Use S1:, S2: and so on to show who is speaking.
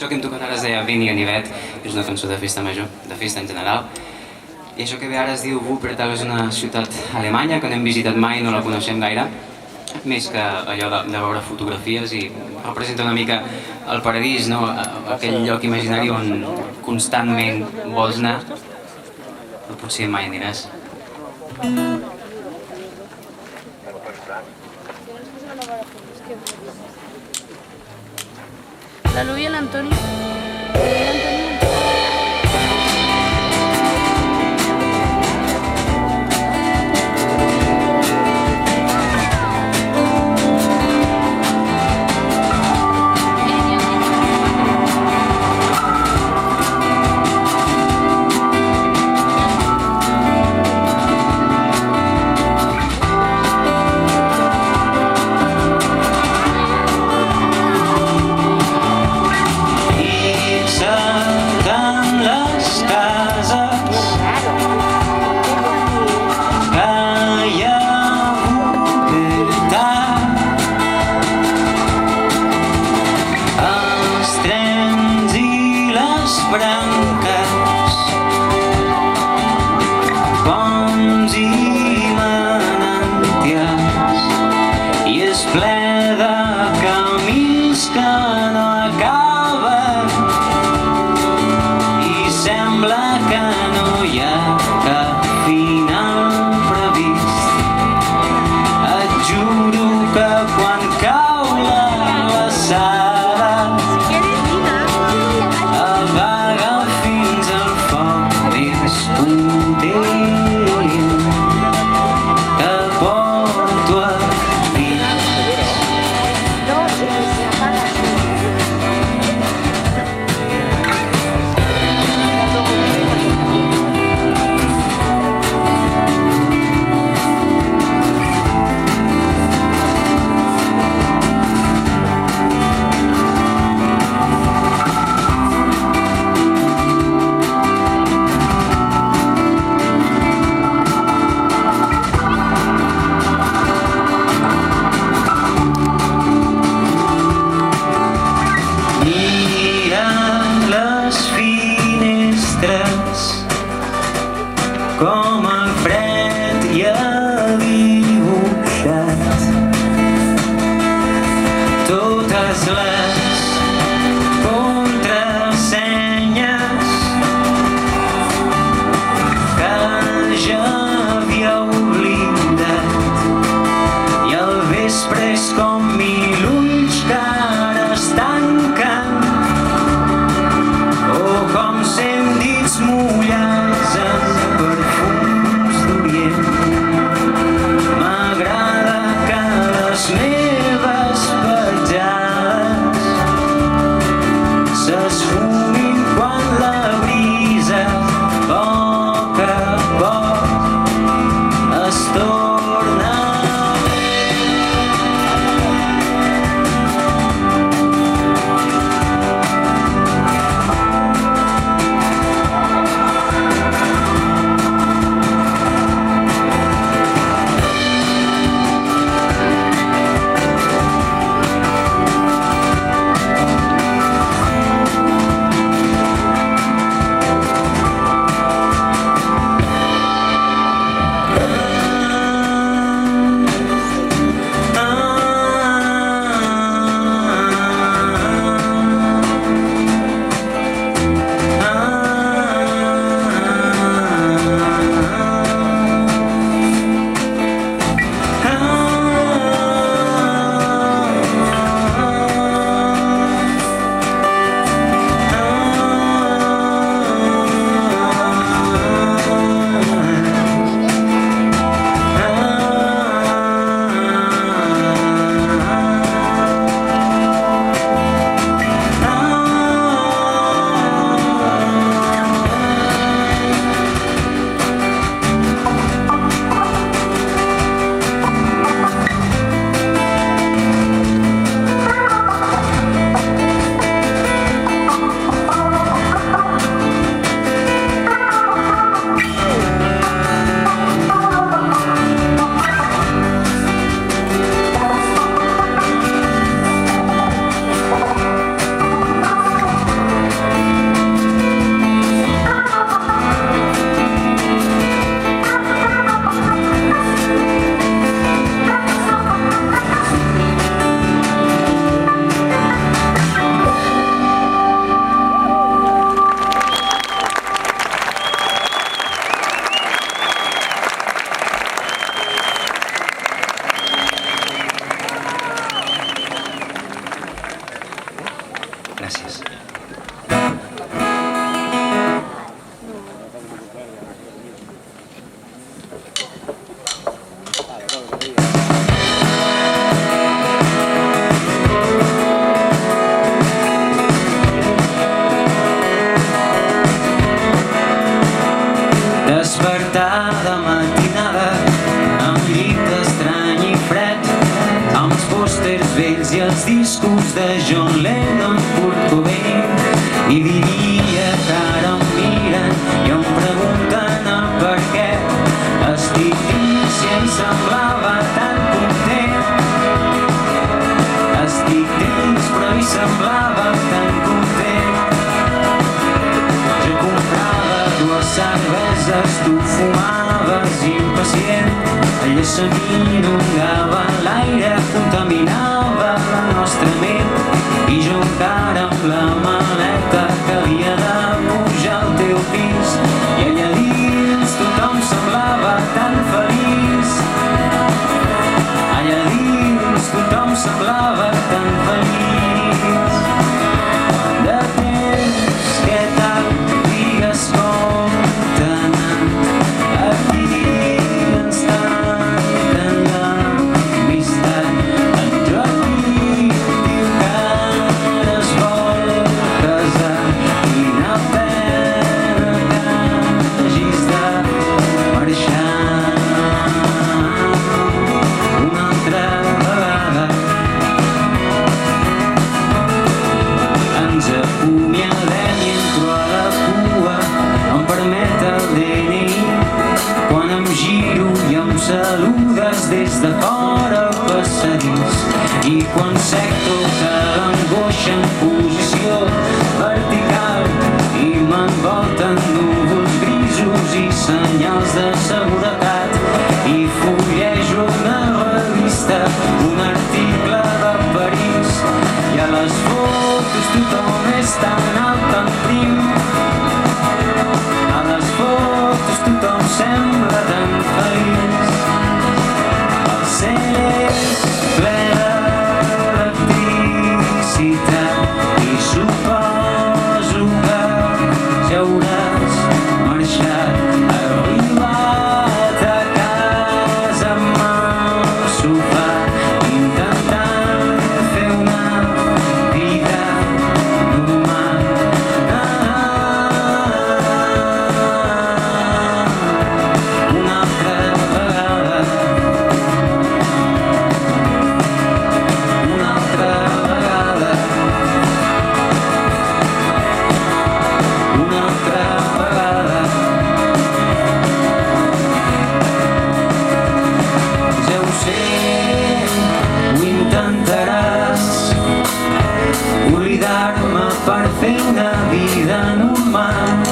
S1: Això que hem tocat ara es deia Vini Ganivet, és una cançó de festa major, de festa en general. I això que ve ara es diu Wuppertal, és una ciutat alemanya que no hem visitat mai, no la coneixem gaire, més que allò de veure fotografies, i representa una mica el paradís, no? Aquell lloc imaginari on constantment vols anar, però potser mai aniràs.
S2: La Lu y el Antonio.
S1: I fred, amb els pòsters vells i els discos de John Lennon, Kurt Cobain, i diria que ara em miren i em pregunten el per què estic dins i em semblava tan content. Estic dins però hi semblava tan content. Jo comprava dues cerveses, tu fumaves impacient. Ella s'inundava l'aire, contaminava la nostra ment. I jo encara amb la maleta que havia de pujar al teu pis. I allà dins tothom semblava tan feliç. Allà dins tothom semblava tan feliç. De temps que tal, digues com t'ha anat. Aquí ens tanquen l'amistat. En Joaquim diu que ara es vol casar. Quina pena que hagis de marxar una altra vegada. Ens acomiadem i entro a la cua, em permet el DNI. Quan em giro i em saludes des de fora al passadís. I quan sec tota l'angoixa en posició vertical i m'envolten núvols grisos i senyals de seguretat. I fullejo una revista, un article de París, i a les fotos tothom és tan alt, tan prim. A les fotos tothom sembla tan feliç. El cel és ple d'electricitat i suposo que ja hauràs marxat. Arribat a casa amb el sofà, intentant fer una vida normal. Una altra vegada. Una altra vegada. Una altra vegada. Ja ho sé, ho intentaràs, oblidar-me per fer una vida normal.